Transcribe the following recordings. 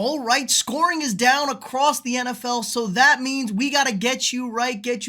All right, scoring is down across the NFL, so that means we got to get you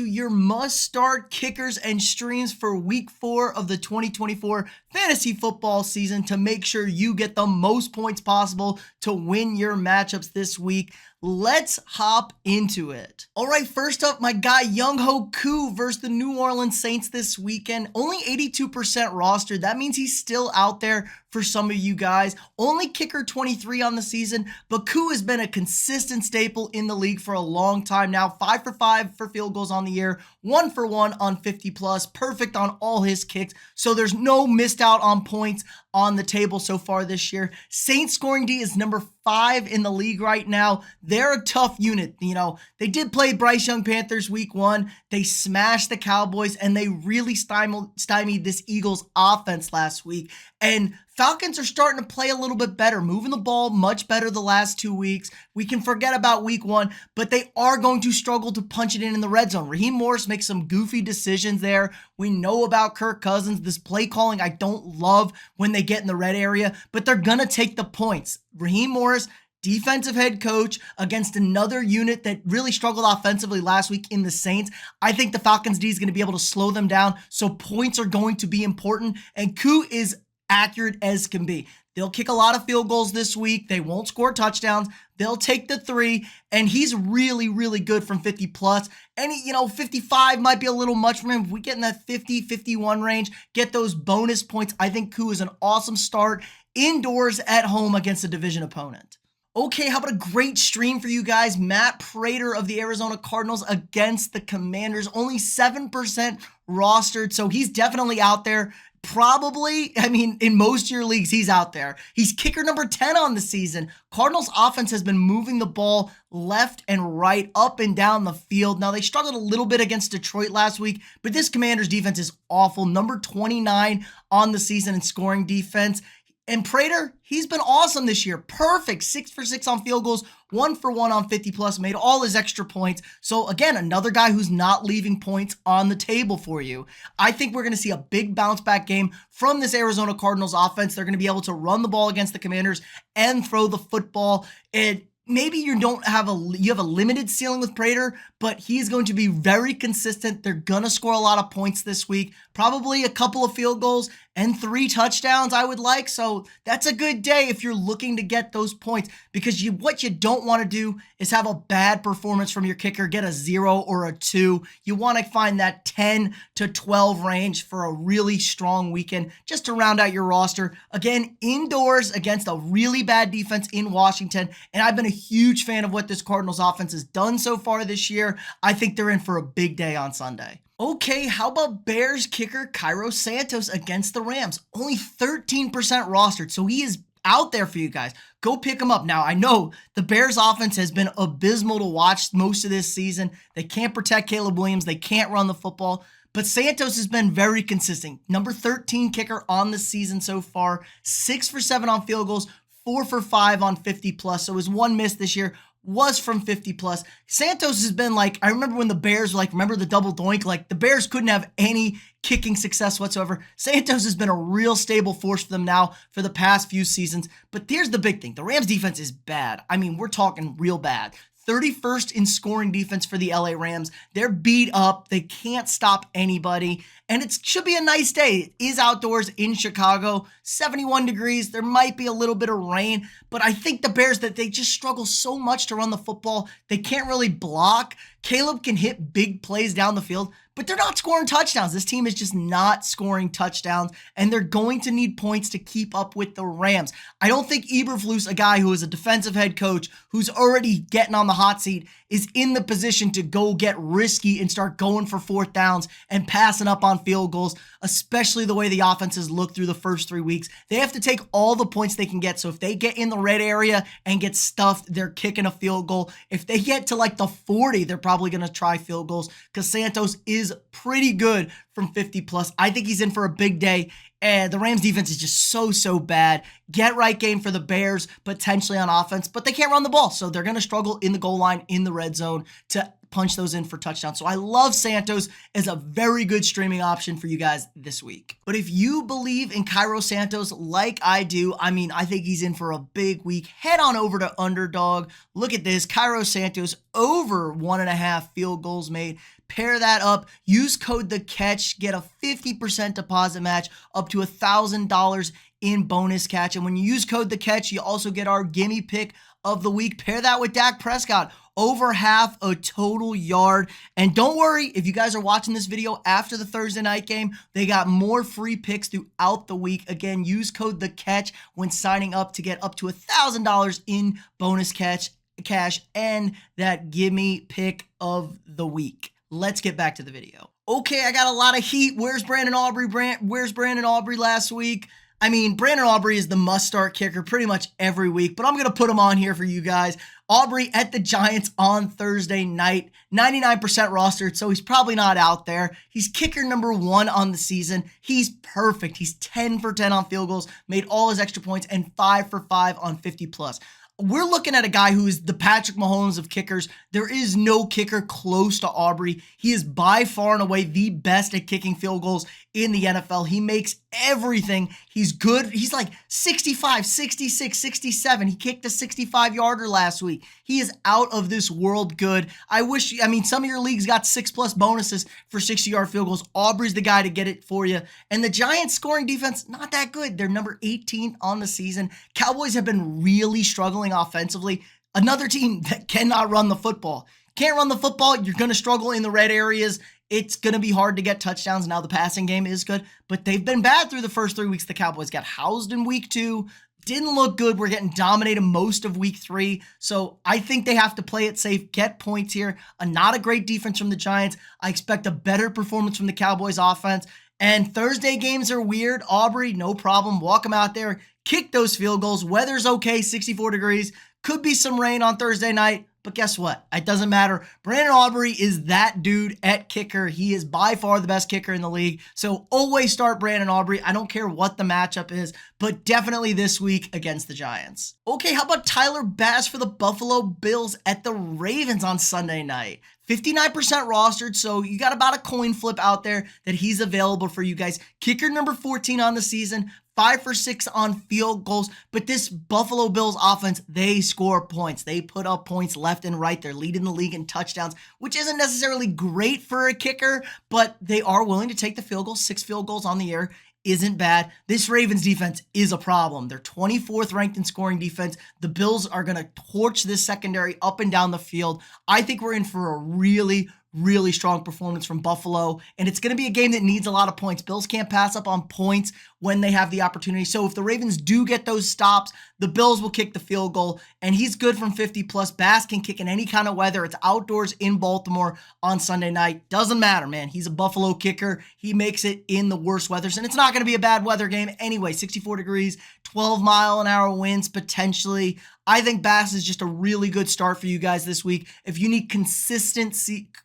your must-start kickers and streams for Week 4 of the 2024 fantasy football season to make sure you get the most points possible to win your matchups this week. Let's hop into it. All right, first up, my guy Younghoe Koo versus the New Orleans Saints this weekend. Only 82% rostered. That means he's still out there for some of you guys. Only kicker 23 on the season, but Koo has been a consistent staple in the league for a long time now. 5 for 5 for field goals on the year, 1 for 1 on 50 plus, perfect on all his kicks. So there's no missed out on points on the table so far this year. Saints scoring D is number 5 in the league right now. They're a tough unit. You know, they did play Bryce Young Panthers week 1. They smashed the Cowboys and they really stymied this Eagles offense last week. And Falcons are starting to play a little bit better, moving the ball much better the last 2 weeks. We can forget about week 1, but they are going to struggle to punch it in the red zone. Raheem Morris makes some goofy decisions there. We know about Kirk Cousins. This play calling I don't love when they get in the red area, but they're going to take the points. Raheem Morris, defensive head coach against another unit that really struggled offensively last week in the Saints. I think the Falcons D is going to be able to slow them down, so points are going to be important, and Koo is accurate as can be. They'll kick a lot of field goals this week. They won't score touchdowns. They'll take the 3, and he's really, really good from 50 plus. And, 55 might be a little much for him. If we get in that 50, 51 range, get those bonus points, I think Koo is an awesome start indoors at home against a division opponent. Okay, how about a great stream for you guys? Matt Prater of the Arizona Cardinals against the Commanders. Only 7% rostered, so he's definitely out there. Probably, in most of your leagues, he's out there. He's kicker number 10 on the season. Cardinals offense has been moving the ball left and right, up and down the field. Now, they struggled a little bit against Detroit last week, but this Commanders defense is awful. Number 29 on the season in scoring defense. And Prater, he's been awesome this year. Perfect. 6 for 6 on field goals, 1 for 1 on 50 plus, made all his extra points. So again, another guy who's not leaving points on the table for you. I think we're going to see a big bounce back game from this Arizona Cardinals offense. They're going to be able to run the ball against the Commanders and throw the football. And maybe you have a limited ceiling with Prater, but he's going to be very consistent. They're going to score a lot of points this week, probably a couple of field goals and 3 touchdowns I would like. So that's a good day if you're looking to get those points, because what you don't want to do is have a bad performance from your kicker, get a 0 or a 2. You want to find that 10 to 12 range for a really strong weekend just to round out your roster. Again, indoors against a really bad defense in Washington. And I've been a huge fan of what this Cardinals offense has done so far this year. I think they're in for a big day on Sunday. Okay, how about Bears kicker Cairo Santos against the Rams? Only 13% rostered, so he is out there for you guys. Go pick him up. Now, I know the Bears offense has been abysmal to watch most of this season. They can't protect Caleb Williams. They can't run the football. But Santos has been very consistent. Number 13 kicker on the season so far. 6 for 7 on field goals, 4 for 5 on 50 plus. So his one miss this year was from 50 plus. Santos has been I remember when the Bears were remember the double doink? The Bears couldn't have any kicking success whatsoever. Santos has been a real stable force for them now for the past few seasons. But here's the big thing. The Rams defense is bad. We're talking real bad. 31st in scoring defense for the LA Rams. They're beat up. They can't stop anybody. And it should be a nice day. It is outdoors in Chicago, 71 degrees. There might be a little bit of rain, but I think the Bears, that they just struggle so much to run the football. They can't really block. Caleb can hit big plays down the field, but they're not scoring touchdowns. This team is just not scoring touchdowns, and they're going to need points to keep up with the Rams. I don't think Eberflus, a guy who is a defensive head coach who's already getting on the hot seat, is in the position to go get risky and start going for 4th downs and passing up on field goals, especially the way the offenses look through the first 3 weeks. They have to take all the points they can get. So if they get in the red area and get stuffed, they're kicking a field goal. If they get to the 40, they're probably going to try field goals, because Santos is pretty good from 50 plus. I think he's in for a big day. And the Rams defense is just so bad. Get right game for the Bears, potentially on offense, but they can't run the ball. So they're going to struggle in the goal line, in the red zone to punch those in for touchdowns. So I love Santos as a very good streaming option for you guys this week. But if you believe in Cairo Santos like I do, I mean, I think he's in for a big week. Head on over to Underdog. Look at this. Cairo Santos over 1.5 field goals made. Pair that up. Use code THECATCH. Get a 50% deposit match up to $1,000 in bonus catch. And when you use code THECATCH, you also get our gimme pick of the week. Pair that with Dak Prescott. Over half a total yard. And don't worry, if you guys are watching this video after the Thursday night game, they got more free picks throughout the week. Again, use code THECATCH when signing up to get up to $1,000 in bonus cash and that gimme pick of the week. Let's get back to the video. Okay, I got a lot of heat. Where's Brandon Aubrey? Where's Brandon Aubrey last week? I mean, Brandon Aubrey is the must-start kicker pretty much every week, but I'm going to put him on here for you guys. Aubrey at the Giants on Thursday night, 99% rostered, so he's probably not out there. He's kicker number 1 on the season. He's perfect. He's 10 for 10 on field goals, made all his extra points, and 5 for 5 on 50+. We're looking at a guy who is the Patrick Mahomes of kickers. There is no kicker close to Aubrey. He is by far and away the best at kicking field goals in the NFL. He makes everything. He's good. He's like 65, 66, 67. He kicked a 65-yarder last week. He is out of this world good. I mean, some of your leagues got 6+ bonuses for 60-yard field goals. Aubrey's the guy to get it for you. And the Giants scoring defense, not that good. They're number 18th on the season. Cowboys have been really struggling offensively. Another team that cannot run the football. Can't run the football, you're going to struggle in the red areas. It's going to be hard to get touchdowns. Now the passing game is good, but they've been bad through the first 3 weeks. The Cowboys got housed in week 2. Didn't look good. We're getting dominated most of week 3. So I think they have to play it safe, get points here. Not a great defense from the Giants. I expect a better performance from the Cowboys offense. And Thursday games are weird. Aubrey, no problem. Walk him out there. Kick those field goals. Weather's okay, 64 degrees. Could be some rain on Thursday night. But guess what? It doesn't matter. Brandon Aubrey is that dude at kicker. He is by far the best kicker in the league. So always start Brandon Aubrey. I don't care what the matchup is, but definitely this week against the Giants. Okay, how about Tyler Bass for the Buffalo Bills at the Ravens on Sunday night? 59% rostered, so you got about a coin flip out there that he's available for you guys. Kicker number 14 on the season. 5 for 6 on field goals, but this Buffalo Bills offense, they score points. They put up points left and right. They're leading the league in touchdowns, which isn't necessarily great for a kicker, but they are willing to take the field goal. 6 field goals on the year isn't bad. This Ravens defense is a problem. They're 24th ranked in scoring defense. The Bills are going to torch this secondary up and down the field. I think we're in for a really strong performance from Buffalo, and it's going to be a game that needs a lot of points. Bills can't pass up on points when they have the opportunity. So if the Ravens do get those stops, the Bills will kick the field goal, and he's good from 50+. Bass can kick in any kind of weather. It's outdoors in Baltimore on Sunday night. Doesn't matter, man. He's a Buffalo kicker. He makes it in the worst weathers, and it's not going to be a bad weather game anyway. 64 degrees, 12-mile-an-hour winds potentially. I think Bass is just a really good start for you guys this week. If you need consistent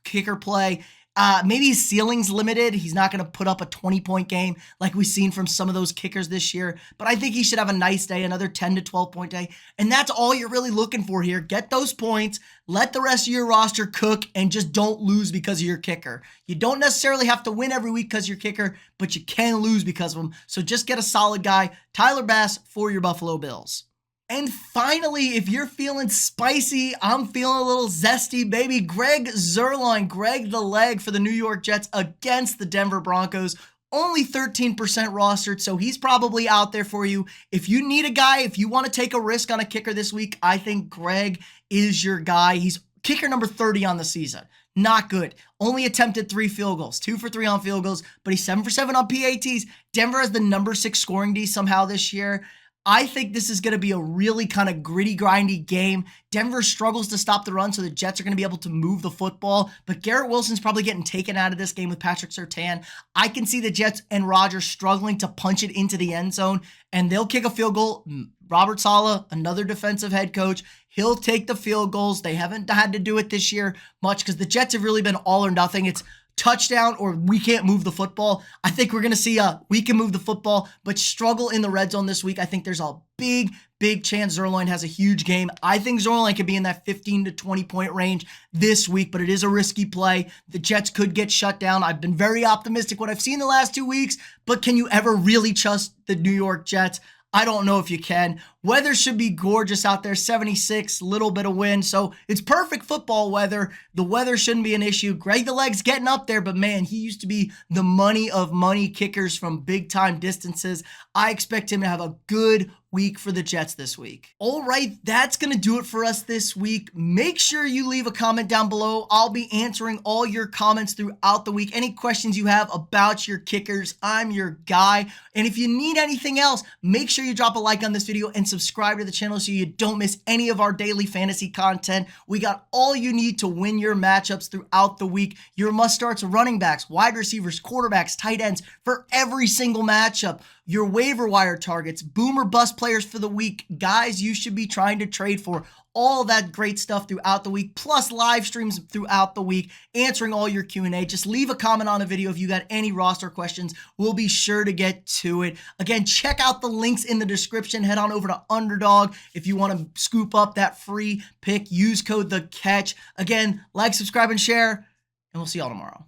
kicker play, maybe his ceiling's limited. He's not going to put up a 20-point game like we've seen from some of those kickers this year, but I think he should have a nice day, another 10 to 12-point day, and that's all you're really looking for here. Get those points, let the rest of your roster cook, and just don't lose because of your kicker. You don't necessarily have to win every week because of your kicker, but you can lose because of him, so just get a solid guy. Tyler Bass for your Buffalo Bills. And finally, if you're feeling spicy, I'm feeling a little zesty, baby. Greg Zuerlein, Greg the Leg for the New York Jets against the Denver Broncos. Only 13% rostered, so he's probably out there for you. If you need a guy, if you want to take a risk on a kicker this week, I think Greg is your guy. He's kicker number 30 on the season. Not good. Only attempted 3 field goals, 2 for 3 on field goals, but he's 7 for 7 on PATs. Denver has the number 6 scoring D somehow this year. I think this is going to be a really kind of gritty, grindy game. Denver struggles to stop the run, so the Jets are going to be able to move the football. But Garrett Wilson's probably getting taken out of this game with Patrick Surtain. I can see the Jets and Rodgers struggling to punch it into the end zone, and they'll kick a field goal. Robert Saleh, another defensive head coach, he'll take the field goals. They haven't had to do it this year much because the Jets have really been all or nothing. It's touchdown or we can't move the football. I think we're going to see we can move the football, but struggle in the red zone this week. I think there's a big chance Zuerlein has a huge game. I think Zuerlein could be in that 15 to 20 point range this week, but it is a risky play. The Jets could get shut down. I've been very optimistic what I've seen the last 2 weeks, but can you ever really trust the New York Jets? I don't know if you can. Weather should be gorgeous out there, 76, little bit of wind. So it's perfect football weather. The weather shouldn't be an issue. Greg the Leg's getting up there, but man, he used to be the money of money kickers from big time distances. I expect him to have a good week for the Jets this week. All right, that's going to do it for us this week. Make sure you leave a comment down below. I'll be answering all your comments throughout the week. Any questions you have about your kickers, I'm your guy. And if you need anything else, make sure you drop a like on this video and subscribe to the channel so you don't miss any of our daily fantasy content. We got all you need to win your matchups throughout the week. Your must-starts, running backs, wide receivers, quarterbacks, tight ends for every single matchup. Your waiver wire targets, boom or bust players for the week, guys you should be trying to trade for, all that great stuff throughout the week, plus live streams throughout the week, answering all your Q&A. Just leave a comment on the video if you got any roster questions. We'll be sure to get to it. Again, check out the links in the description. Head on over to Underdog if you want to scoop up that free pick. Use code THECATCH. Again, like, subscribe, and share, and we'll see y'all tomorrow.